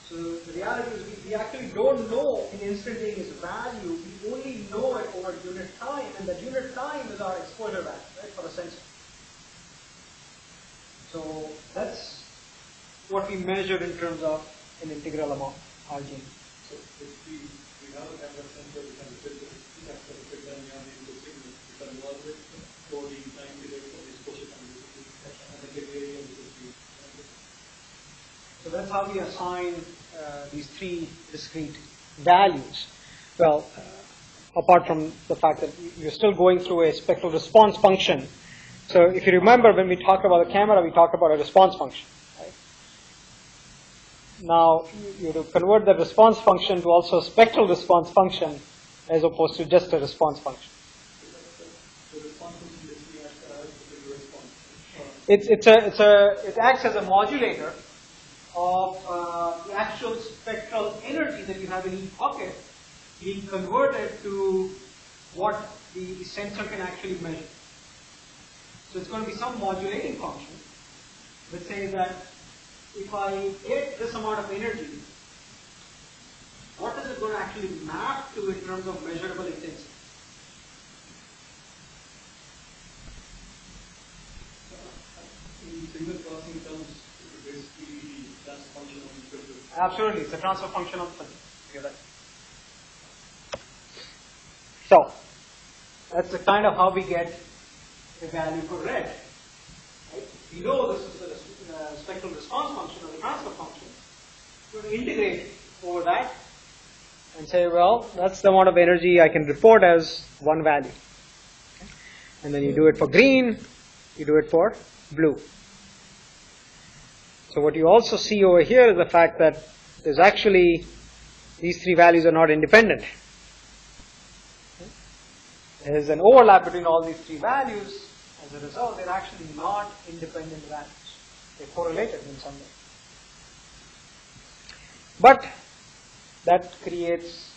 So the reality is we actually don't know an instantaneous value, we only know it over unit time, and the unit time is our exposure value, right, for the sensor. So that's what we measure in terms of an integral amount, RG. So if we have a camera sensor, we can detect the then we have input signal, we can model it for the time period for the exposure and the area of the speed. So that's how we assign these three discrete values. Well, apart from the fact that you're still going through a spectral response function. So if you remember, when we talked about the camera, we talked about a response function. Right? Now, you have to convert the response function to also a spectral response function as opposed to just a response function. It acts as a modulator of the actual spectral energy that you have in each bucket being converted to what the sensor can actually measure. So it's going to be some modulating function that says that if I get this amount of energy, what is it going to actually map to in terms of measurable intensity? In signal processing terms, basically the transfer function of the filter. Absolutely, it's a transfer function of the filter. Okay, right. So that's the kind of how we get the value for red. Right? We know this is the spectral response function or the transfer function. We're going to integrate over that and say, well, that's the amount of energy I can report as one value. Okay? And then you do it for green, you do it for blue. So what you also see over here is the fact that there's actually, these three values are not independent. There is an overlap between all these three values. As a result, they're actually not independent values. They're correlated in some way. But that creates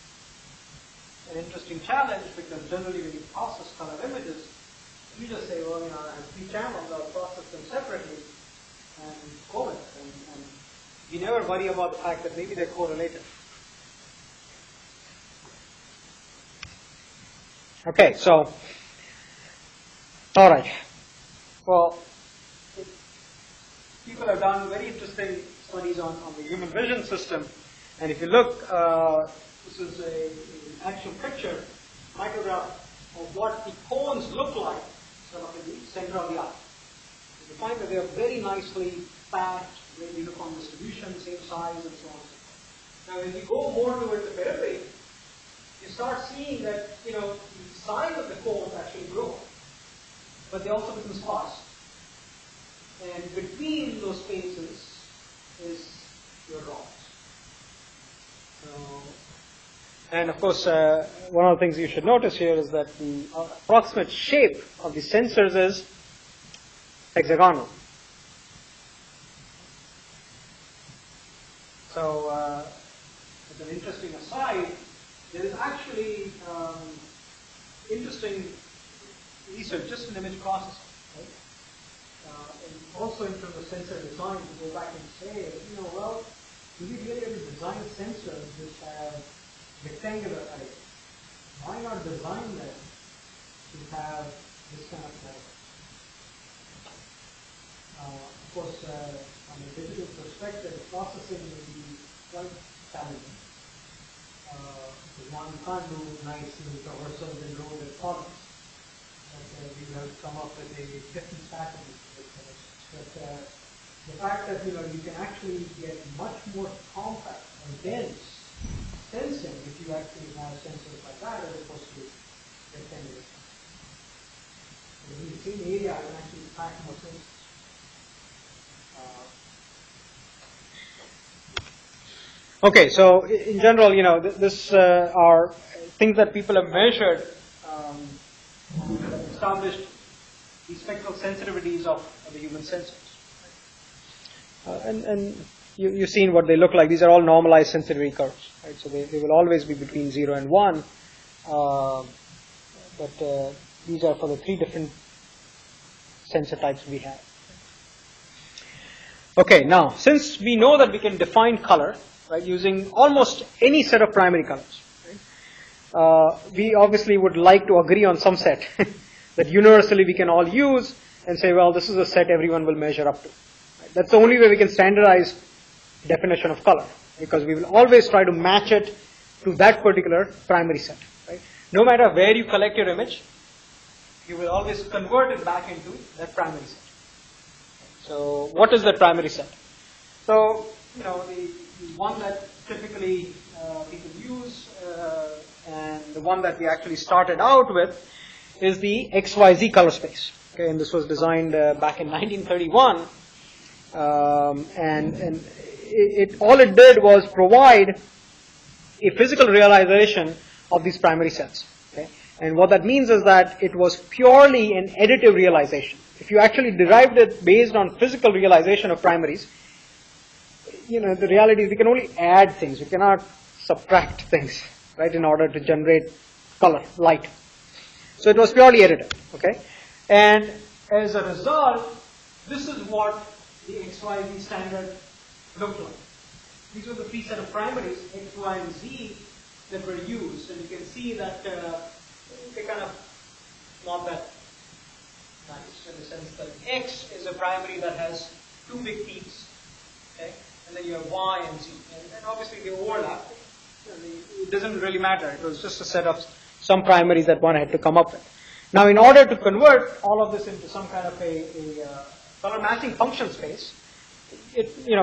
an interesting challenge because generally when you process color images, you just say, well, I have three channels, I'll process them separately and call it. And you never worry about the fact that maybe they're correlated. Okay, so, all right. Well, people have done very interesting studies on the human vision system. And if you look, this is an actual picture, micrograph of what the cones look like sort of in the center of the eye. You find that they are very nicely packed, very uniform distribution, same size, and so on and so forth. Now, as you go more towards the periphery, you start seeing that, the size of the cones actually grow, but they also become sparse. And between those spaces is your rods. And of course, one of the things you should notice here is that the approximate shape of the sensors is hexagonal. So, as an interesting aside, there is actually interesting research just in image processing, right? And also in terms of sensor design, to go back and say, well, do we really have to design sensors which have rectangular height? Why not design them to have this kind of height? Of course, from a digital perspective, processing will be quite challenging. Because now you can't do nice traversals and road columns. But we have to come up with a different pattern. But the fact that you can actually get much more compact and dense sensing if you actually have sensors like that as opposed to rectangular. In the same area, I can actually pack more sensors. Okay, so in general, this are things that people have measured, established the spectral sensitivities of the human sensors. And you've seen what they look like. These are all normalized sensitivity curves, right? So they will always be between 0 and 1. But these are for the three different sensor types we have. Okay, now, since we know that we can define color, right, using almost any set of primary colors. Right? We obviously would like to agree on some set that universally we can all use and say, well, this is a set everyone will measure up to. Right? That's the only way we can standardize definition of color, because we will always try to match it to that particular primary set. Right? No matter where you collect your image, you will always convert it back into that primary set. So what is that primary set? So, you know, the one that typically people use and the one that we actually started out with is the XYZ color space. Okay, and this was designed back in 1931, and all it did was provide a physical realization of these primary sets. Okay, and what that means is that it was purely an additive realization. If you actually derived it based on physical realization of primaries, you know, the reality is we can only add things. We cannot subtract things, right, in order to generate color, light. So it was purely additive, okay? And as a result, this is what the XYZ standard looked like. These were the three set of primaries, X, Y, and Z, that were used. And you can see that they kind of not that nice in the sense that X is a primary that has two big peaks, okay? And then you have Y and Z. And obviously they overlap. It doesn't really matter. It was just a set of some primaries that one had to come up with. Now, in order to convert all of this into some kind of a color matching function space,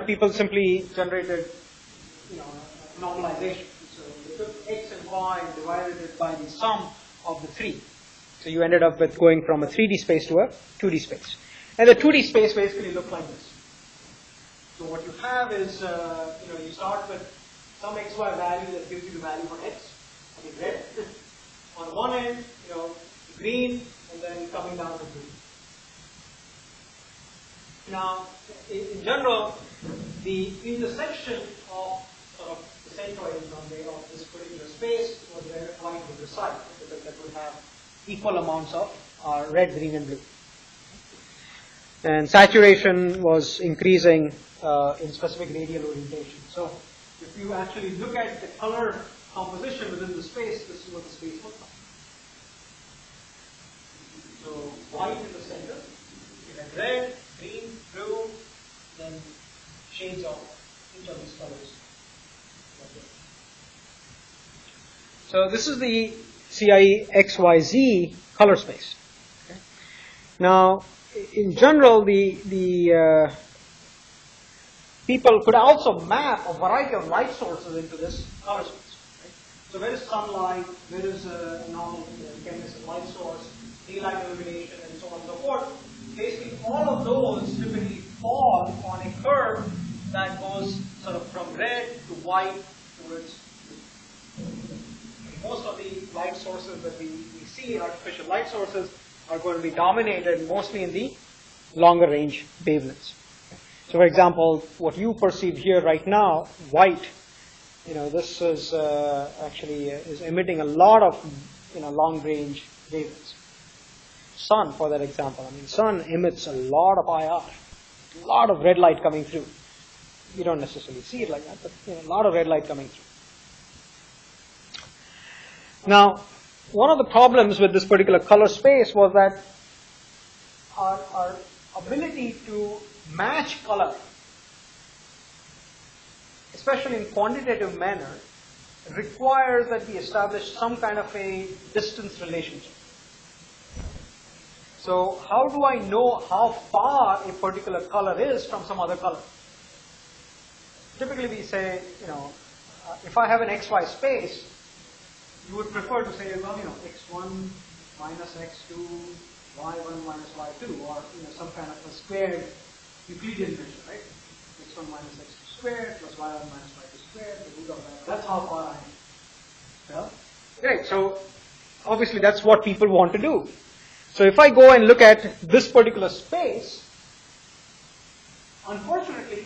people simply generated, normalization. So they took X and Y and divided it by the sum of the three. So you ended up with going from a 3D space to a 2D space. And the 2D space basically looked like this. So what you have is, you start with some XY value that gives you the value for X, I mean red. On one end, green, and then coming down to blue. Now, in general, the intersection of sort of the centroids of this particular space was where light would reside, because that would have equal amounts of red, green, and blue. And saturation was increasing in specific radial orientation. So, if you actually look at the color composition within the space, this is what the space looks like. So, white in the center, you have red, green, blue, then shades of each of these colors. Okay. So, this is the CIE XYZ color space. Okay. Now, in general, the people could also map a variety of light sources into this color space. Right? So, where is sunlight? Where is a normal incandescent light source? Daylight illumination, and so on and so forth. Basically, all of those typically fall on a curve that goes sort of from red to white towards blue. Most of the light sources that we see, artificial light sources, are going to be dominated mostly in the longer range wavelengths. So, for example, what you perceive here right now, white, this is actually is emitting a lot of long range wavelengths. Sun, for that example, sun emits a lot of IR, a lot of red light coming through. You don't necessarily see it like that, but a lot of red light coming through. Now, one of the problems with this particular color space was that our ability to match color, especially in quantitative manner, requires that we establish some kind of a distance relationship. So how do I know how far a particular color is from some other color? Typically we say, if I have an XY space, you would prefer to say, well, x1 minus x2, y1 minus y2, or some kind of a squared Euclidean measure, right? x1 minus x2 squared plus y1 minus y2 squared, the root of that. That's how far I am. Well, great. So obviously that's what people want to do. So if I go and look at this particular space, unfortunately,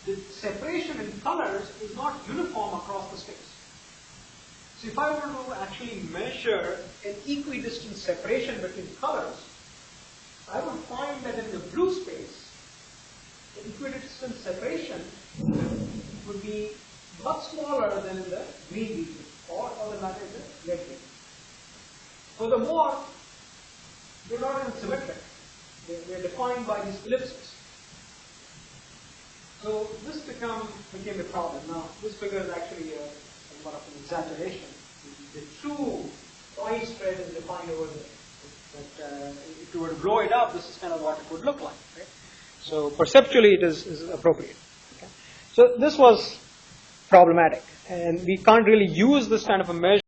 the separation in colors is not uniform across the space. So if I were to actually measure an equidistant separation between colors, I would find that in the blue space, the equidistant separation would be much smaller than in the green region, or for the matter in the red region. Furthermore, they're not even symmetric. They're defined by these ellipses. So this became a problem. Now, this figure is actually somewhat of an exaggeration. The true point spread is defined over there. But if you were to blow it up, this is kind of what it would look like. Right? So perceptually, it is appropriate. Okay? So this was problematic, and we can't really use this kind of a measure